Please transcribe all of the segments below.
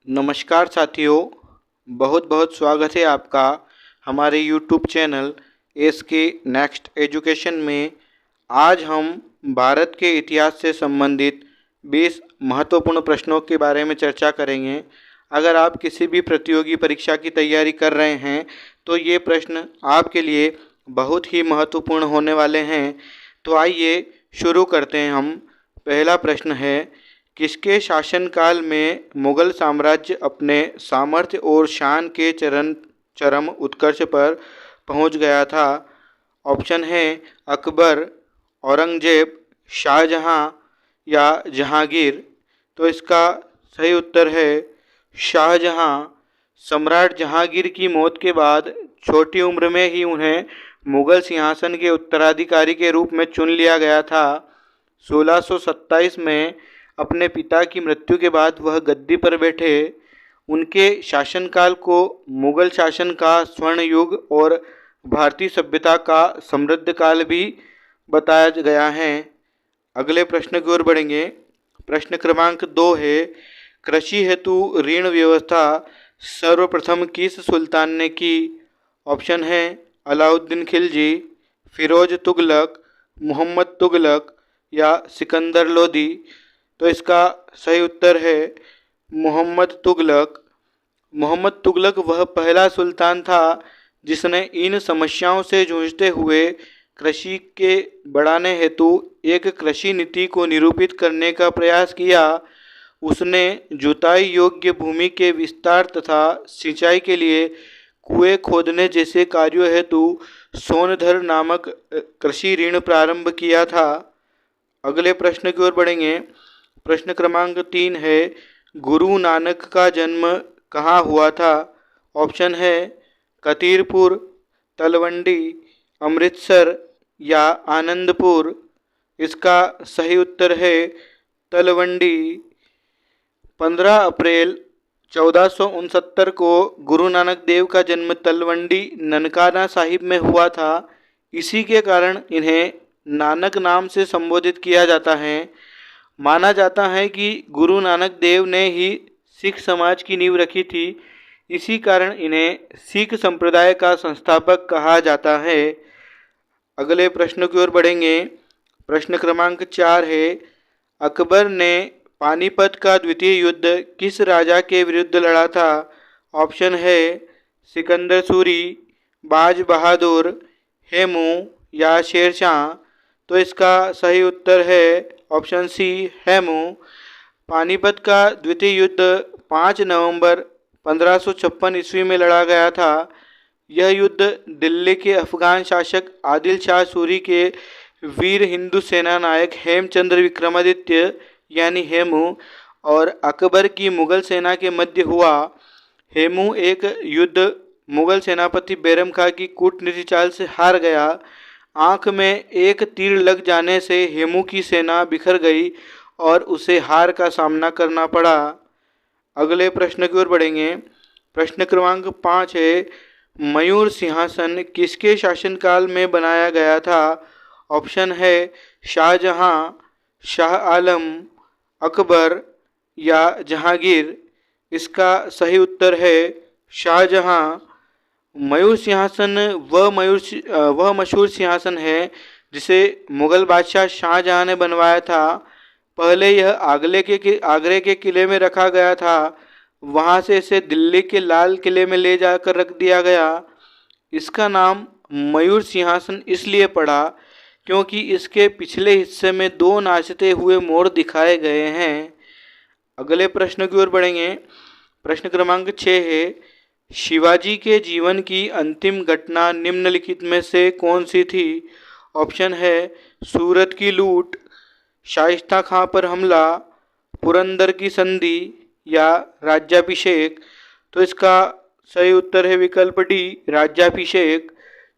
नमस्कार साथियों, बहुत बहुत स्वागत है आपका हमारे यूट्यूब चैनल एस के नेक्स्ट एजुकेशन में। आज हम भारत के इतिहास से संबंधित 20 महत्वपूर्ण प्रश्नों के बारे में चर्चा करेंगे। अगर आप किसी भी प्रतियोगी परीक्षा की तैयारी कर रहे हैं तो ये प्रश्न आपके लिए बहुत ही महत्वपूर्ण होने वाले हैं। तो आइए शुरू करते हैं। हम पहला प्रश्न है, किसके शासनकाल में मुगल साम्राज्य अपने सामर्थ्य और शान के चरम उत्कर्ष पर पहुंच गया था? ऑप्शन है अकबर, औरंगजेब, शाहजहां या जहांगीर। तो इसका सही उत्तर है शाहजहां। सम्राट जहांगीर की मौत के बाद छोटी उम्र में ही उन्हें मुगल सिंहासन के उत्तराधिकारी के रूप में चुन लिया गया था। 1627 में अपने पिता की मृत्यु के बाद वह गद्दी पर बैठे। उनके शासनकाल को मुगल शासन का स्वर्ण युग और भारतीय सभ्यता का समृद्ध काल भी बताया गया है। अगले प्रश्न की ओर बढ़ेंगे। प्रश्न क्रमांक 2 है, कृषि हेतु ऋण व्यवस्था सर्वप्रथम किस सुल्तान ने की? ऑप्शन है अलाउद्दीन खिलजी, फिरोज तुगलक, मोहम्मद तुगलक या सिकंदर लोदी। तो इसका सही उत्तर है मोहम्मद तुगलक। मोहम्मद तुगलक वह पहला सुल्तान था जिसने इन समस्याओं से जूझते हुए कृषि के बढ़ाने हेतु एक कृषि नीति को निरूपित करने का प्रयास किया। उसने जुताई योग्य भूमि के विस्तार तथा सिंचाई के लिए कुएं खोदने जैसे कार्यों हेतु सोनधर नामक कृषि ऋण प्रारंभ किया था। अगले प्रश्न की ओर बढ़ेंगे। प्रश्न क्रमांक 3 है, गुरु नानक का जन्म कहाँ हुआ था? ऑप्शन है कतीरपुर, तलवंडी, अमृतसर या आनंदपुर। इसका सही उत्तर है तलवंडी। 15 अप्रैल 1469 को गुरु नानक देव का जन्म तलवंडी ननकाना साहिब में हुआ था। इसी के कारण इन्हें नानक नाम से संबोधित किया जाता है। माना जाता है कि गुरु नानक देव ने ही सिख समाज की नींव रखी थी। इसी कारण इन्हें सिख संप्रदाय का संस्थापक कहा जाता है। अगले प्रश्न की ओर बढ़ेंगे। प्रश्न क्रमांक 4 है, अकबर ने पानीपत का द्वितीय युद्ध किस राजा के विरुद्ध लड़ा था? ऑप्शन है सिकंदर सूरी, बाज बहादुर, हेमू या शेरशाह। तो इसका सही उत्तर है ऑप्शन सी हेमू। पानीपत का द्वितीय युद्ध 5 नवंबर 1556 ईस्वी में लड़ा गया था। यह युद्ध दिल्ली के अफगान शासक आदिल शाह सूरी के वीर हिंदू सेना नायक हेमचंद्र विक्रमादित्य यानी हेमू और अकबर की मुगल सेना के मध्य हुआ। हेमू एक युद्ध मुगल सेनापति बैरम खां की कूटनीति चाल से हार गया। आंख में एक तीर लग जाने से हेमू की सेना बिखर गई और उसे हार का सामना करना पड़ा। अगले प्रश्न की ओर बढ़ेंगे। प्रश्न क्रमांक 5 है, मयूर सिंहासन किसके शासनकाल में बनाया गया था? ऑप्शन है शाहजहां, शाह आलम, अकबर या जहांगीर। इसका सही उत्तर है शाहजहां। मयूर सिंहासन वह मशहूर सिंहासन है जिसे मुगल बादशाह शाहजहां ने बनवाया था। पहले यह आगरे के किले में रखा गया था। वहां से इसे दिल्ली के लाल किले में ले जाकर रख दिया गया। इसका नाम मयूर सिंहासन इसलिए पड़ा क्योंकि इसके पिछले हिस्से में 2 नाचते हुए मोर दिखाए गए हैं। अगले प्रश्न की ओर बढ़ेंगे। प्रश्न क्रमांक 6 है, शिवाजी के जीवन की अंतिम घटना निम्नलिखित में से कौन सी थी? ऑप्शन है सूरत की लूट, शाइस्ता खां पर हमला, पुरंदर की संधि या राज्याभिषेक। तो इसका सही उत्तर है विकल्प डी राज्याभिषेक।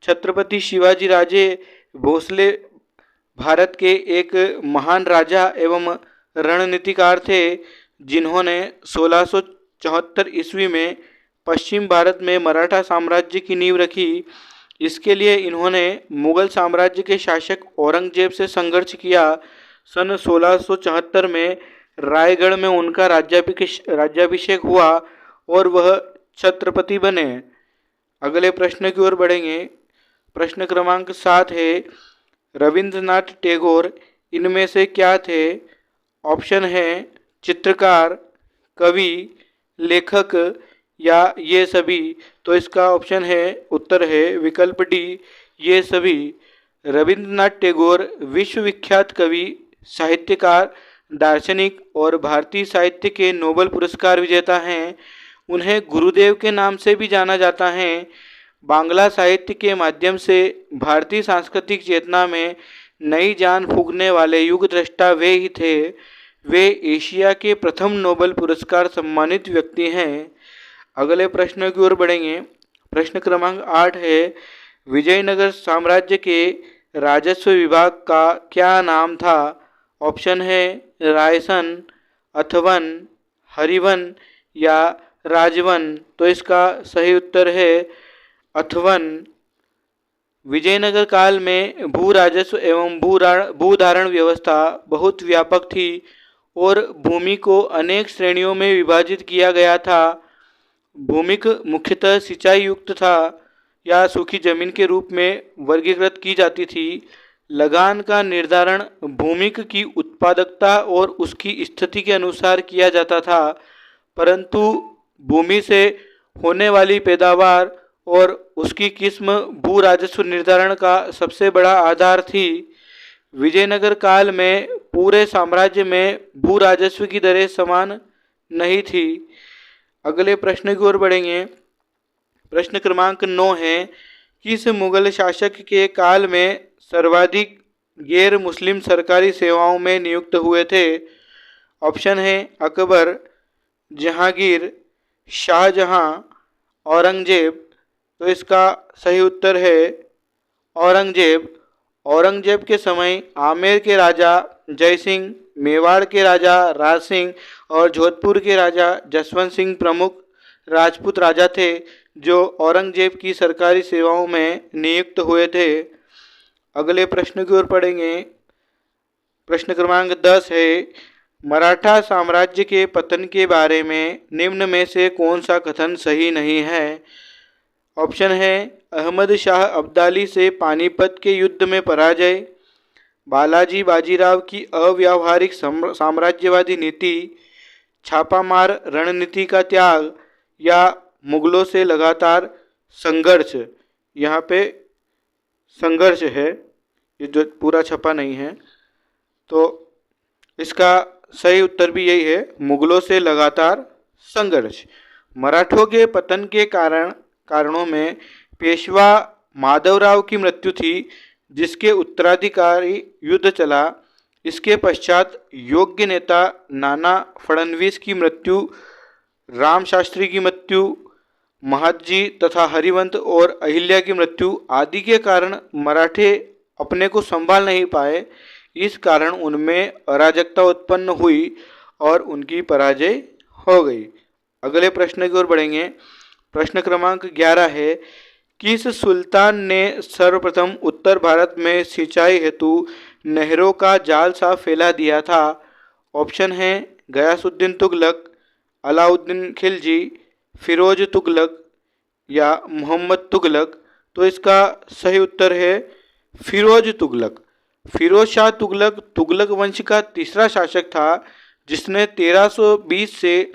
छत्रपति शिवाजी राजे भोसले भारत के एक महान राजा एवं रणनीतिकार थे जिन्होंने 1674 ईस्वी में पश्चिम भारत में मराठा साम्राज्य की नींव रखी। इसके लिए इन्होंने मुगल साम्राज्य के शासक औरंगजेब से संघर्ष किया। सन 1674 में रायगढ़ में उनका राज्याभिषेक हुआ और वह छत्रपति बने। अगले प्रश्न की ओर बढ़ेंगे। प्रश्न क्रमांक 7 है, रविंद्रनाथ टैगोर इनमें से क्या थे? ऑप्शन है चित्रकार, कवि, लेखक या ये सभी। तो इसका ऑप्शन है, उत्तर है विकल्प डी, ये सभी। रविंद्रनाथ टैगोर विश्वविख्यात कवि, साहित्यकार, दार्शनिक और भारतीय साहित्य के नोबेल पुरस्कार विजेता हैं। उन्हें गुरुदेव के नाम से भी जाना जाता है। बांग्ला साहित्य के माध्यम से भारतीय सांस्कृतिक चेतना में नई जान फूंकने वाले युग दृष्टा वे ही थे। वे एशिया के प्रथम नोबेल पुरस्कार सम्मानित व्यक्ति हैं। अगले प्रश्न की ओर बढ़ेंगे। प्रश्न क्रमांक 8 है, विजयनगर साम्राज्य के राजस्व विभाग का क्या नाम था? ऑप्शन है रायसन, अथवन, हरिवन या राजवन। तो इसका सही उत्तर है अथवन। विजयनगर काल में भू राजस्व एवं भूधारण व्यवस्था बहुत व्यापक थी और भूमि को अनेक श्रेणियों में विभाजित किया गया था। भूमि मुख्यतः सिंचाई युक्त था या सूखी जमीन के रूप में वर्गीकृत की जाती थी। लगान का निर्धारण भूमि की उत्पादकता और उसकी स्थिति के अनुसार किया जाता था, परंतु भूमि से होने वाली पैदावार और उसकी किस्म भू राजस्व निर्धारण का सबसे बड़ा आधार थी। विजयनगर काल में पूरे साम्राज्य में भू राजस्व की दरें समान नहीं थी। अगले प्रश्न की ओर बढ़ेंगे। प्रश्न क्रमांक 9 है, किस मुगल शासक के काल में सर्वाधिक गैर मुस्लिम सरकारी सेवाओं में नियुक्त हुए थे? ऑप्शन है अकबर, जहांगीर, शाहजहां, औरंगजेब। तो इसका सही उत्तर है औरंगजेब। औरंगजेब के समय आमेर के राजा जय सिंह, मेवाड़ के राजा राज सिंह और जोधपुर के राजा जसवंत सिंह प्रमुख राजपूत राजा थे जो औरंगजेब की सरकारी सेवाओं में नियुक्त हुए थे। अगले प्रश्न की ओर पढ़ेंगे। प्रश्न क्रमांक 10 है, मराठा साम्राज्य के पतन के बारे में निम्न में से कौन सा कथन सही नहीं है? ऑप्शन है अहमद शाह अब्दाली से पानीपत के युद्ध में पराजय, बालाजी बाजीराव की अव्यावहारिक साम्राज्यवादी नीति, छापामार रणनीति का त्याग या मुगलों से लगातार संघर्ष। यहाँ पे संघर्ष है, ये जो पूरा छपा नहीं है, तो इसका सही उत्तर भी यही है, मुगलों से लगातार संघर्ष। मराठों के पतन के कारणों में पेशवा माधवराव की मृत्यु थी, जिसके उत्तराधिकारी युद्ध चला। इसके पश्चात योग्य नेता नाना फडणवीस की मृत्यु, राम शास्त्री की मृत्यु, महादजी तथा हरिवंत और अहिल्या की मृत्यु आदि के कारण मराठे अपने को संभाल नहीं पाए। इस कारण उनमें अराजकता उत्पन्न हुई और उनकी पराजय हो गई। अगले प्रश्न की ओर बढ़ेंगे। प्रश्न क्रमांक 11 है, किस सुल्तान ने सर्वप्रथम उत्तर भारत में सिंचाई हेतु नहरों का जाल सा फैला दिया था? ऑप्शन है गयासुद्दीन तुगलक, अलाउद्दीन खिलजी, फिरोज तुगलक या मोहम्मद तुगलक। तो इसका सही उत्तर है फिरोज तुगलक। फिरोज शाह तुगलक तुगलक वंश का तीसरा शासक था, जिसने 1320 से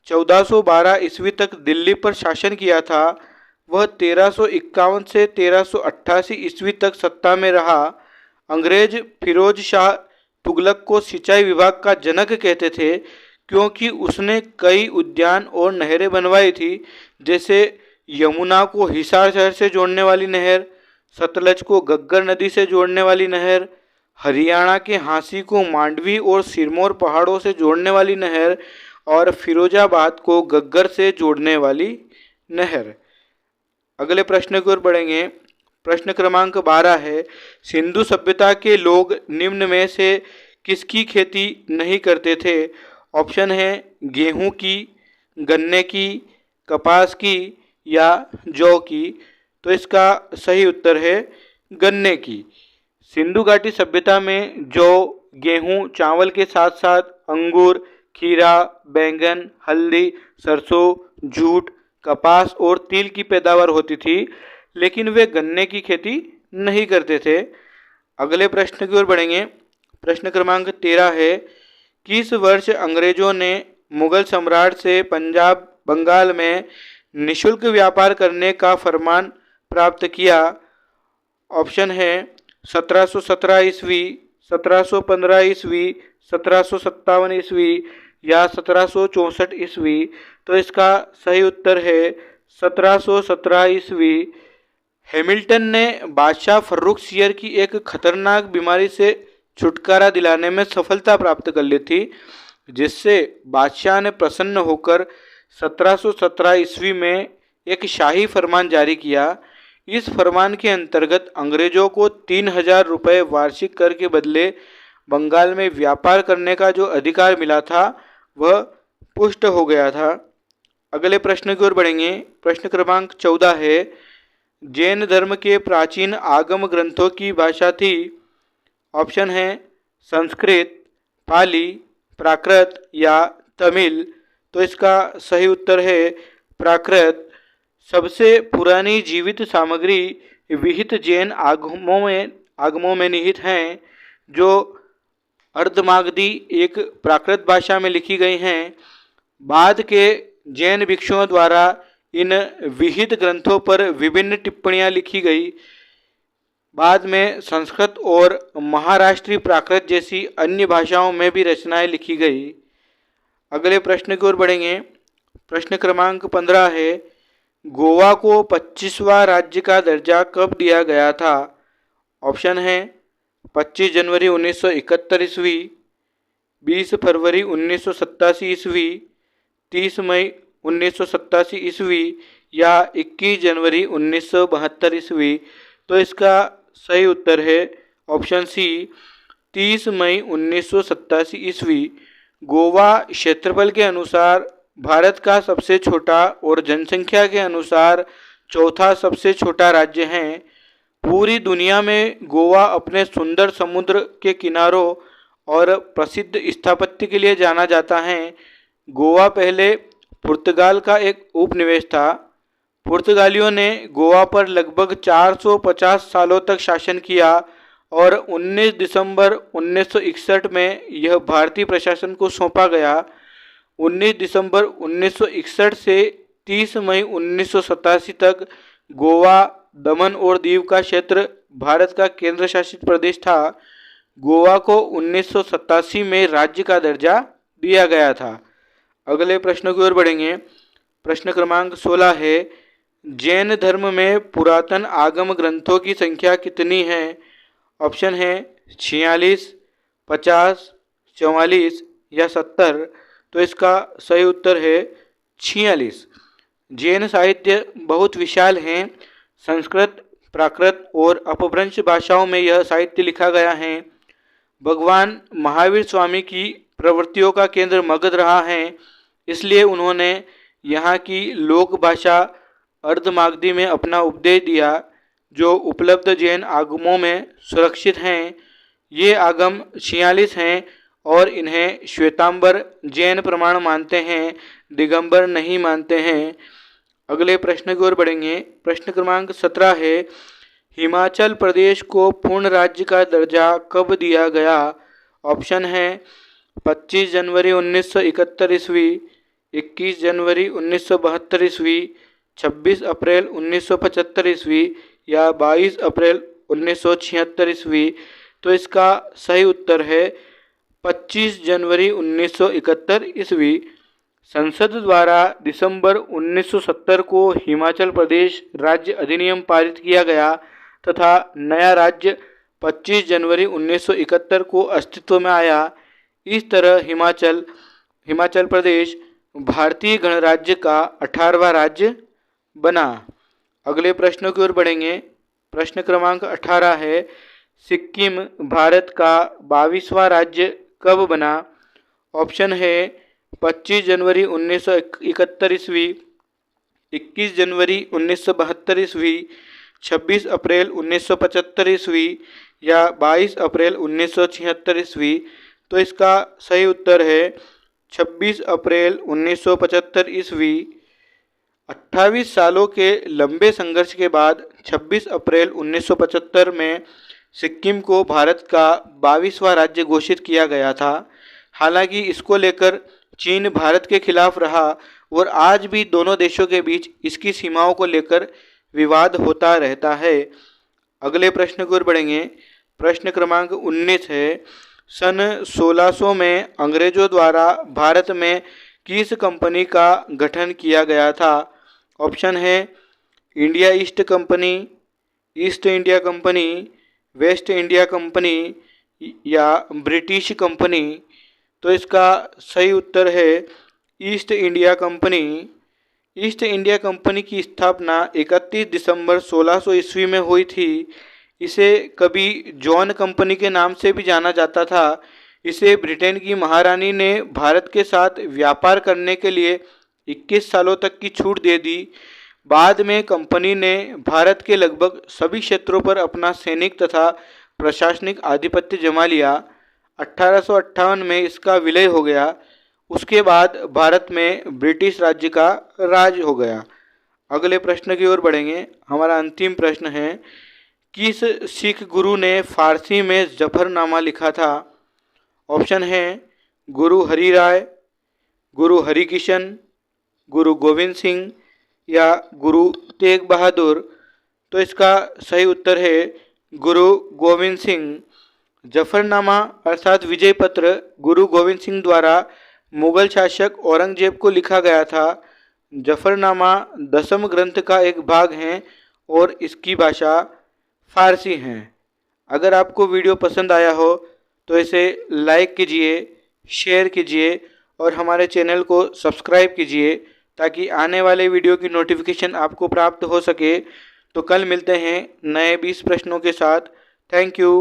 1412 ईस्वी तक दिल्ली पर शासन किया था। वह 1351 से 1388 ईस्वी तक सत्ता में रहा। अंग्रेज फिरोज शाह तुगलक को सिंचाई विभाग का जनक कहते थे, क्योंकि उसने कई उद्यान और नहरें बनवाई थी, जैसे यमुना को हिसार शहर से जोड़ने वाली नहर, सतलज को गग्गर नदी से जोड़ने वाली नहर, हरियाणा के हांसी को मांडवी और सिरमौर पहाड़ों से जोड़ने वाली नहर और फिरोजाबाद को गग्गर से जोड़ने वाली नहर। अगले प्रश्न की ओर बढ़ेंगे। प्रश्न क्रमांक 12 है, सिंधु सभ्यता के लोग निम्न में से किसकी खेती नहीं करते थे? ऑप्शन है गेहूं की, गन्ने की, कपास की या जौ की। तो इसका सही उत्तर है गन्ने की। सिंधु घाटी सभ्यता में जौ, गेहूं, चावल के साथ साथ अंगूर, खीरा, बैंगन, हल्दी, सरसों, जूट, कपास और तिल की पैदावार होती थी, लेकिन वे गन्ने की खेती नहीं करते थे। अगले प्रश्न की ओर बढ़ेंगे। प्रश्न क्रमांक 13 है, किस वर्ष अंग्रेजों ने मुगल सम्राट से पंजाब बंगाल में निशुल्क व्यापार करने का फरमान प्राप्त किया? ऑप्शन है 1717 ईस्वी, 1715 ईस्वी, 1757 ईस्वी या 1764 ईस्वी। तो इसका सही उत्तर है 1717 ईस्वी। हैमिल्टन ने बादशाह फर्रुख सियर की एक खतरनाक बीमारी से छुटकारा दिलाने में सफलता प्राप्त कर ली थी, जिससे बादशाह ने प्रसन्न होकर 1717 ईस्वी में एक शाही फरमान जारी किया। इस फरमान के अंतर्गत अंग्रेजों को 3000 रुपये वार्षिक कर के बदले बंगाल में व्यापार करने का जो अधिकार मिला था वह पुष्ट हो गया था। अगले प्रश्न की ओर बढ़ेंगे। प्रश्न क्रमांक 14 है, जैन धर्म के प्राचीन आगम ग्रंथों की भाषा थी? ऑप्शन है संस्कृत, पाली, प्राकृत या तमिल। तो इसका सही उत्तर है प्राकृत। सबसे पुरानी जीवित सामग्री विहित जैन आगमों में निहित हैं, जो अर्धमागधी एक प्राकृत भाषा में लिखी गई हैं। बाद के जैन भिक्षुओं द्वारा इन विहित ग्रंथों पर विभिन्न टिप्पणियां लिखी गई। बाद में संस्कृत और महाराष्ट्री प्राकृत जैसी अन्य भाषाओं में भी रचनाएं लिखी गई। अगले प्रश्न की ओर बढ़ेंगे। प्रश्न क्रमांक 15 है, गोवा को 25वां राज्य का दर्जा कब दिया गया था? ऑप्शन है 25 जनवरी 1971 ईस्वी, 20 फरवरी 1987 ईस्वी, 30 मई 1987 ईस्वी या 21 जनवरी 1972 ईस्वी। तो इसका सही उत्तर है ऑप्शन सी 30 मई 1987 ईस्वी। गोवा क्षेत्रफल के अनुसार भारत का सबसे छोटा और जनसंख्या के अनुसार चौथा सबसे छोटा राज्य है। पूरी दुनिया में गोवा अपने सुंदर समुद्र के किनारों और प्रसिद्ध स्थापत्य के लिए जाना जाता है। गोवा पहले पुर्तगाल का एक उपनिवेश था। पुर्तगालियों ने गोवा पर लगभग 450 सालों तक शासन किया और 19 दिसंबर 1961 में यह भारतीय प्रशासन को सौंपा गया। 19 दिसंबर 1961 से 30 मई 1987 तक गोवा, दमन और दीव का क्षेत्र भारत का केंद्र शासित प्रदेश था। गोवा को 1987 में राज्य का दर्जा दिया गया था। अगले प्रश्न की ओर बढ़ेंगे। प्रश्न क्रमांक 16 है, जैन धर्म में पुरातन आगम ग्रंथों की संख्या कितनी है? ऑप्शन है 46, 50, 44 या 70। तो इसका सही उत्तर है 46। जैन साहित्य बहुत विशाल है। संस्कृत, प्राकृत और अपभ्रंश भाषाओं में यह साहित्य लिखा गया है। भगवान महावीर स्वामी की प्रवृत्तियों का केंद्र मगध रहा है, इसलिए उन्होंने यहाँ की लोक भाषा अर्धमागधी में अपना उपदेश दिया, जो उपलब्ध जैन आगमों में सुरक्षित हैं। ये आगम 46 हैं और इन्हें श्वेतांबर जैन प्रमाण मानते हैं, दिगंबर नहीं मानते हैं। अगले प्रश्न की ओर बढ़ेंगे। प्रश्न क्रमांक 17 है, हिमाचल प्रदेश को पूर्ण राज्य का दर्जा कब दिया गया? ऑप्शन है 25 जनवरी 1971 ईस्वी, 21 जनवरी 1972 ईस्वी, 26 अप्रैल 1975 ईस्वी या 22 अप्रैल 1976 ईस्वी। तो इसका सही उत्तर है 25 जनवरी 1971 ईस्वी। संसद द्वारा दिसंबर 1970 को हिमाचल प्रदेश राज्य अधिनियम पारित किया गया तथा नया राज्य 25 जनवरी 1971 को अस्तित्व में आया। इस तरह हिमाचल प्रदेश भारतीय गणराज्य का 18वां राज्य बना। अगले प्रश्नों की ओर बढ़ेंगे। प्रश्न क्रमांक 18 है, सिक्किम भारत का 22वां राज्य कब बना? ऑप्शन है 25 जनवरी 1971 ईस्वी, 21 जनवरी 1972 ईस्वी, 26 अप्रैल 1975 ईस्वी या 22 अप्रैल 1976 ईस्वी। तो इसका सही उत्तर है 26 अप्रैल 1975 ईस्वी। 28 सालों के लंबे संघर्ष के बाद 26 अप्रैल 1975 में सिक्किम को भारत का 22वां राज्य घोषित किया गया था। हालांकि इसको लेकर चीन भारत के खिलाफ रहा और आज भी दोनों देशों के बीच इसकी सीमाओं को लेकर विवाद होता रहता है। अगले प्रश्न की ओर बढ़ेंगे। प्रश्न क्रमांक 19 है, सन 1600 में अंग्रेजों द्वारा भारत में किस कंपनी का गठन किया गया था? ऑप्शन है India east company, east India company, waste India company या ब्रिटिश कंपनी। तो इसका सही उत्तर है east India company. East India company की स्थापना 31 दिसंबर 1600 ईस्वी में हुई थी। इसे कभी जॉन कंपनी के नाम से भी जाना जाता था। इसे ब्रिटेन की महारानी ने भारत के साथ व्यापार करने के लिए 21 सालों तक की छूट दे दी। बाद में कंपनी ने भारत के लगभग सभी क्षेत्रों पर अपना सैनिक तथा प्रशासनिक आधिपत्य जमा लिया। 1858 में इसका विलय हो गया। उसके बाद भारत में ब्रिटिश राज्य का राज हो गया। अगले प्रश्न की ओर बढ़ेंगे। हमारा अंतिम प्रश्न है, किस सिख गुरु ने फारसी में जफरनामा लिखा था? ऑप्शन है गुरु हरि राय, गुरु हरिकिशन, गुरु गोविंद सिंह या गुरु तेग बहादुर। तो इसका सही उत्तर है गुरु गोविंद सिंह। जफरनामा अर्थात विजय पत्र गुरु गोविंद सिंह द्वारा मुगल शासक औरंगजेब को लिखा गया था। जफरनामा दसम ग्रंथ का एक भाग है और इसकी भाषा फारसी है। अगर आपको वीडियो पसंद आया हो तो इसे लाइक कीजिए, शेयर कीजिए और हमारे चैनल को सब्सक्राइब कीजिए ताकि आने वाले वीडियो की नोटिफिकेशन आपको प्राप्त हो सके। तो कल मिलते हैं नए 20 प्रश्नों के साथ। Thank you.